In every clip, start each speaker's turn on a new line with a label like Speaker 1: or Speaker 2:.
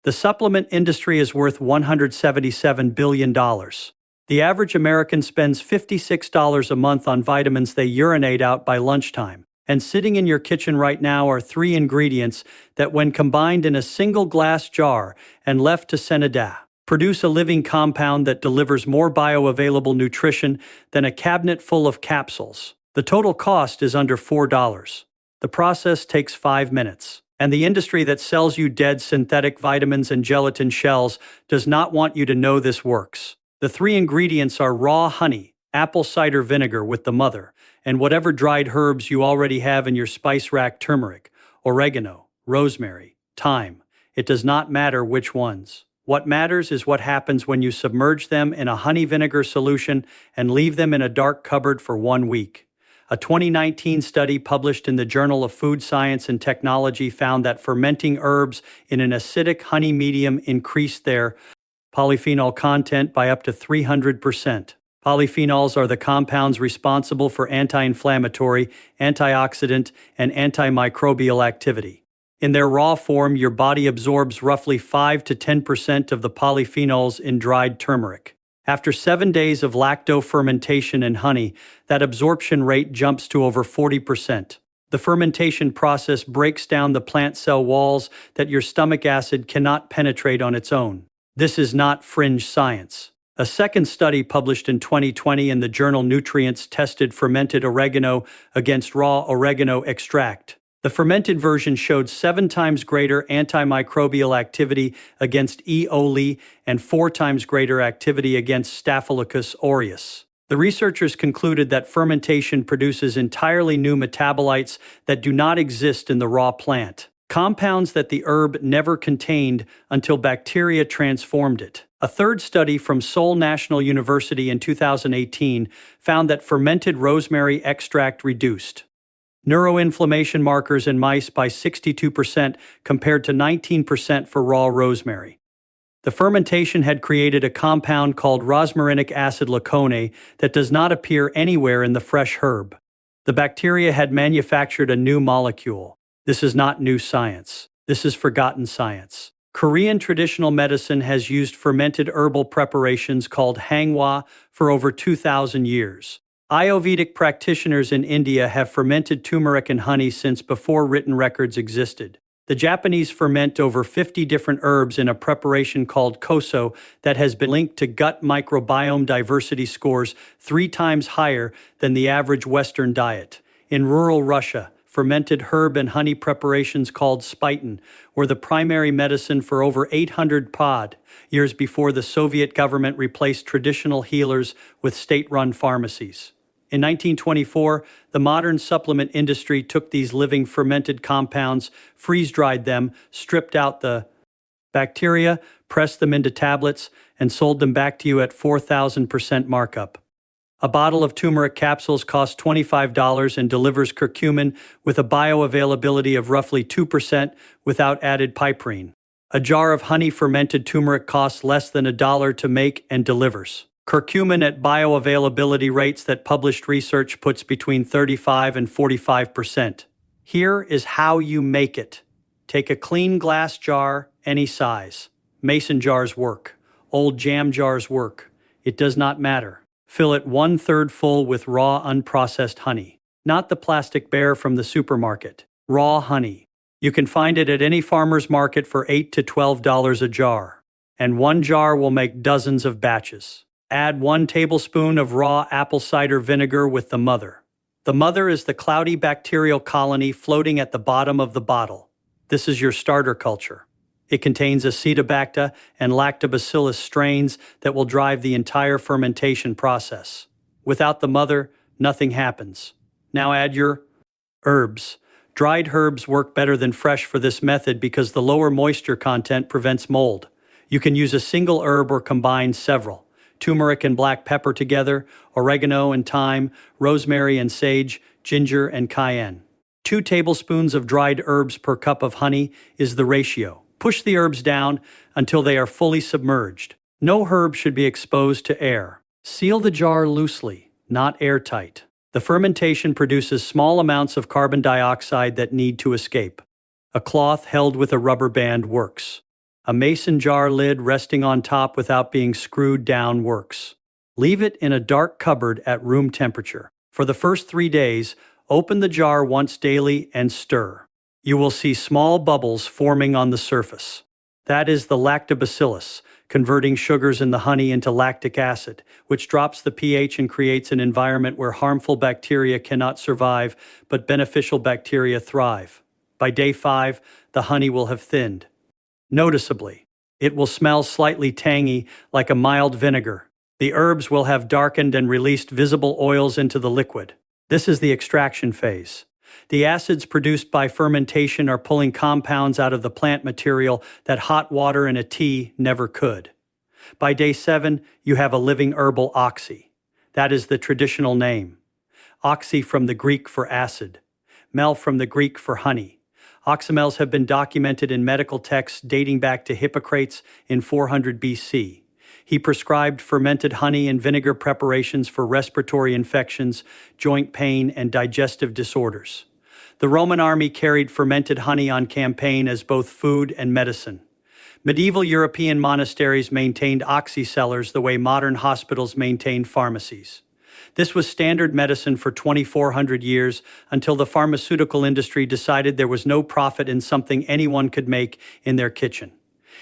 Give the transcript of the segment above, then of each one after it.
Speaker 1: The supplement industry is worth $177 billion. The average American spends $56 a month on vitamins they urinate out by lunchtime. And sitting in your kitchen right now are 3 ingredients that, when combined in a single glass jar and left to Senada, produce a living compound that delivers more bioavailable nutrition than a cabinet full of capsules. The total cost is under $4. The process takes 5 minutes. And the industry that sells you dead synthetic vitamins and gelatin shells does not want you to know this works. The 3 ingredients are raw honey, apple cider vinegar with the mother, and whatever dried herbs you already have in your spice rack: turmeric, oregano, rosemary, thyme. It does not matter which ones. What matters is what happens when you submerge them in a honey vinegar solution and leave them in a dark cupboard for 1 week. A 2019 study published in the Journal of Food Science and Technology found that fermenting herbs in an acidic honey medium increased their polyphenol content by up to 300%. Polyphenols are the compounds responsible for anti-inflammatory, antioxidant, and antimicrobial activity. In their raw form, your body absorbs roughly 5 to 10% of the polyphenols in dried turmeric. After 7 days of lacto-fermentation in honey, that absorption rate jumps to over 40%. The fermentation process breaks down the plant cell walls that your stomach acid cannot penetrate on its own. This is not fringe science. A second study published in 2020 in the journal Nutrients tested fermented oregano against raw oregano extract. The fermented version showed 7 times greater antimicrobial activity against E. coli and 4 times greater activity against Staphylococcus aureus. The researchers concluded that fermentation produces entirely new metabolites that do not exist in the raw plant, compounds that the herb never contained until bacteria transformed it. A third study from Seoul National University in 2018 found that fermented rosemary extract reduced neuroinflammation markers in mice by 62% compared to 19% for raw rosemary. The fermentation had created a compound called rosmarinic acid lacone that does not appear anywhere in the fresh herb. The bacteria had manufactured a new molecule. This is not new science. This is forgotten science. Korean traditional medicine has used fermented herbal preparations called hangwa for over 2,000 years. Ayurvedic practitioners in India have fermented turmeric and honey since before written records existed. The Japanese ferment over 50 different herbs in a preparation called koso that has been linked to gut microbiome diversity scores 3 times higher than the average Western diet. In rural Russia, fermented herb and honey preparations called spitin were the primary medicine for over 800 years before the Soviet government replaced traditional healers with state-run pharmacies. In 1924, the modern supplement industry took these living fermented compounds, freeze-dried them, stripped out the bacteria, pressed them into tablets, and sold them back to you at 4,000% markup. A bottle of turmeric capsules costs $25 and delivers curcumin with a bioavailability of roughly 2% without added piperine. A jar of honey fermented turmeric costs less than $1 to make and delivers curcumin at bioavailability rates that published research puts between 35 and 45%. Here is how you make it. Take a clean glass jar, any size. Mason jars work. Old jam jars work. It does not matter. Fill it 1/3 full with raw unprocessed honey. Not the plastic bear from the supermarket. Raw honey. You can find it at any farmer's market for $8 to $12 a jar. And 1 jar will make dozens of batches. Add 1 tablespoon of raw apple cider vinegar with the mother. The mother is the cloudy bacterial colony floating at the bottom of the bottle. This is your starter culture. It contains Acetobacter and Lactobacillus strains that will drive the entire fermentation process. Without the mother, nothing happens. Now add your herbs. Dried herbs work better than fresh for this method because the lower moisture content prevents mold. You can use a single herb or combine several. Turmeric and black pepper together, oregano and thyme, rosemary and sage, ginger and cayenne. 2 tablespoons of dried herbs per cup of honey is the ratio. Push the herbs down until they are fully submerged. No herb should be exposed to air. Seal the jar loosely, not airtight. The fermentation produces small amounts of carbon dioxide that need to escape. A cloth held with a rubber band works. A mason jar lid resting on top without being screwed down works. Leave it in a dark cupboard at room temperature. For the first 3 days, open the jar once daily and stir. You will see small bubbles forming on the surface. That is the lactobacillus, converting sugars in the honey into lactic acid, which drops the pH and creates an environment where harmful bacteria cannot survive, but beneficial bacteria thrive. By day 5, the honey will have thinned. Noticeably, it will smell slightly tangy, like a mild vinegar. The herbs will have darkened and released visible oils into the liquid. This is the extraction phase. The acids produced by fermentation are pulling compounds out of the plant material that hot water in a tea never could. By day 7, you have a living herbal oxy. That is the traditional name. Oxy from the Greek for acid. Mel from the Greek for honey. Oxymels have been documented in medical texts dating back to Hippocrates in 400 BC. He prescribed fermented honey and vinegar preparations for respiratory infections, joint pain, and digestive disorders. The Roman army carried fermented honey on campaign as both food and medicine. Medieval European monasteries maintained oxy cellars the way modern hospitals maintain pharmacies. This was standard medicine for 2,400 years until the pharmaceutical industry decided there was no profit in something anyone could make in their kitchen.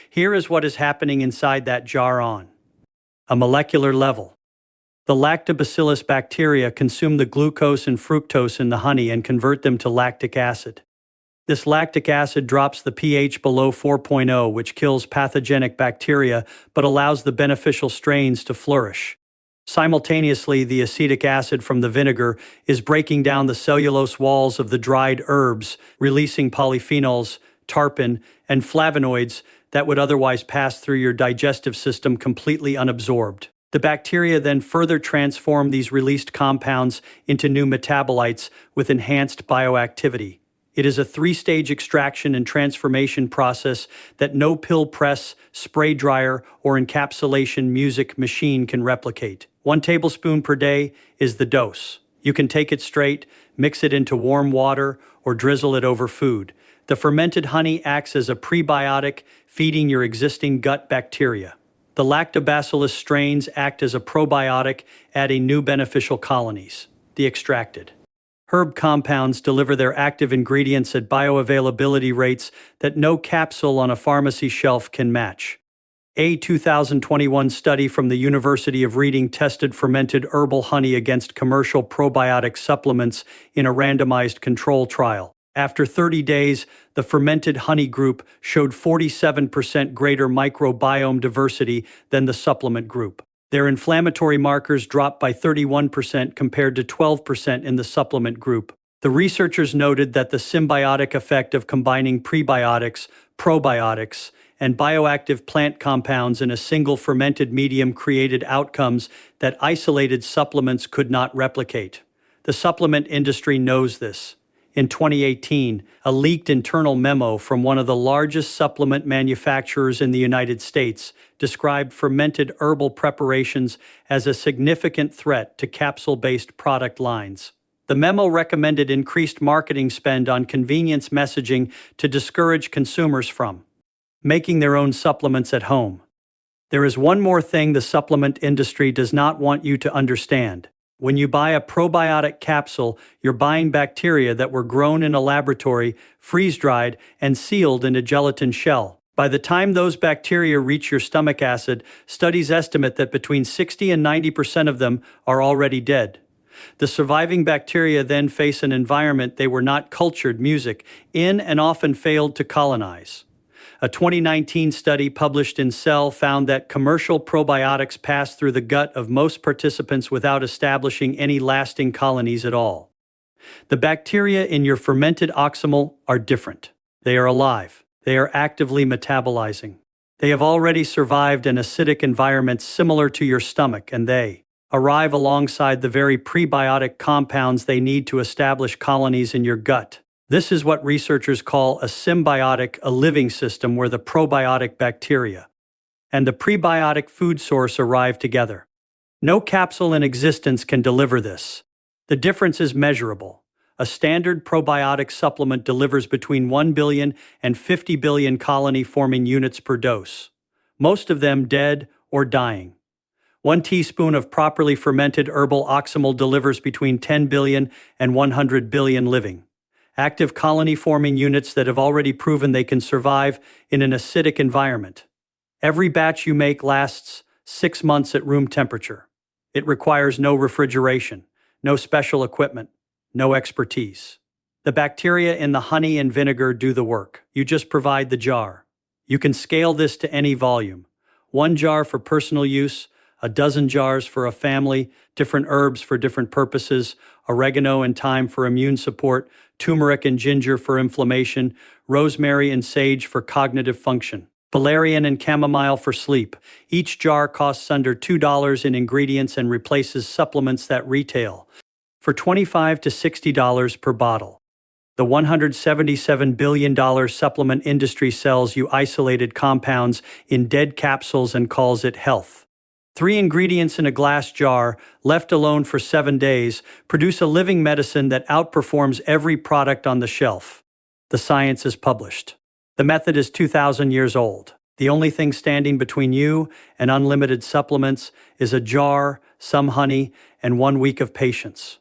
Speaker 1: Here is what is happening inside that jar on a molecular level. The lactobacillus bacteria consume the glucose and fructose in the honey and convert them to lactic acid. This lactic acid drops the pH below 4.0, which kills pathogenic bacteria but allows the beneficial strains to flourish. Simultaneously, the acetic acid from the vinegar is breaking down the cellulose walls of the dried herbs, releasing polyphenols, tarpin, and flavonoids that would otherwise pass through your digestive system completely unabsorbed. The bacteria then further transform these released compounds into new metabolites with enhanced bioactivity. It is a 3-stage extraction and transformation process that no pill press, spray dryer, or encapsulation music machine can replicate. 1 tablespoon per day is the dose. You can take it straight, mix it into warm water, or drizzle it over food. The fermented honey acts as a prebiotic, feeding your existing gut bacteria. The lactobacillus strains act as a probiotic, adding new beneficial colonies. The extracted herb compounds deliver their active ingredients at bioavailability rates that no capsule on a pharmacy shelf can match. A 2021 study from the University of Reading tested fermented herbal honey against commercial probiotic supplements in a randomized control trial. After 30 days, the fermented honey group showed 47% greater microbiome diversity than the supplement group. Their inflammatory markers dropped by 31% compared to 12% in the supplement group. The researchers noted that the symbiotic effect of combining prebiotics, probiotics, and bioactive plant compounds in a single fermented medium created outcomes that isolated supplements could not replicate. The supplement industry knows this. In 2018, a leaked internal memo from one of the largest supplement manufacturers in the United States described fermented herbal preparations as a significant threat to capsule-based product lines. The memo recommended increased marketing spend on convenience messaging to discourage consumers from making their own supplements at home. There is one more thing the supplement industry does not want you to understand. When you buy a probiotic capsule, you're buying bacteria that were grown in a laboratory, freeze-dried, and sealed in a gelatin shell. By the time those bacteria reach your stomach acid, studies estimate that between 60 and 90% of them are already dead. The surviving bacteria then face an environment they were not cultured in and often failed to colonize. A 2019 study published in Cell found that commercial probiotics pass through the gut of most participants without establishing any lasting colonies at all. The bacteria in your fermented oxymal are different. They are alive. They are actively metabolizing. They have already survived an acidic environment similar to your stomach, and they arrive alongside the very prebiotic compounds they need to establish colonies in your gut. This is what researchers call a symbiotic, a living system where the probiotic bacteria and the prebiotic food source arrive together. No capsule in existence can deliver this. The difference is measurable. A standard probiotic supplement delivers between 1 billion and 50 billion colony-forming units per dose, most of them dead or dying. 1 teaspoon of properly fermented herbal oxymel delivers between 10 billion and 100 billion living, active colony-forming units that have already proven they can survive in an acidic environment. Every batch you make lasts 6 months at room temperature. It requires no refrigeration, no special equipment, no expertise. The bacteria in the honey and vinegar do the work. You just provide the jar. You can scale this to any volume. 1 jar for personal use, a dozen jars for a family, different herbs for different purposes, oregano and thyme for immune support, turmeric and ginger for inflammation, rosemary and sage for cognitive function, valerian and chamomile for sleep. Each jar costs under $2 in ingredients and replaces supplements that retail for $25 to $60 per bottle. The $177 billion supplement industry sells you isolated compounds in dead capsules and calls it health. 3 ingredients in a glass jar, left alone for 7 days, produce a living medicine that outperforms every product on the shelf. The science is published. The method is 2,000 years old. The only thing standing between you and unlimited supplements is a jar, some honey, and 1 week of patience.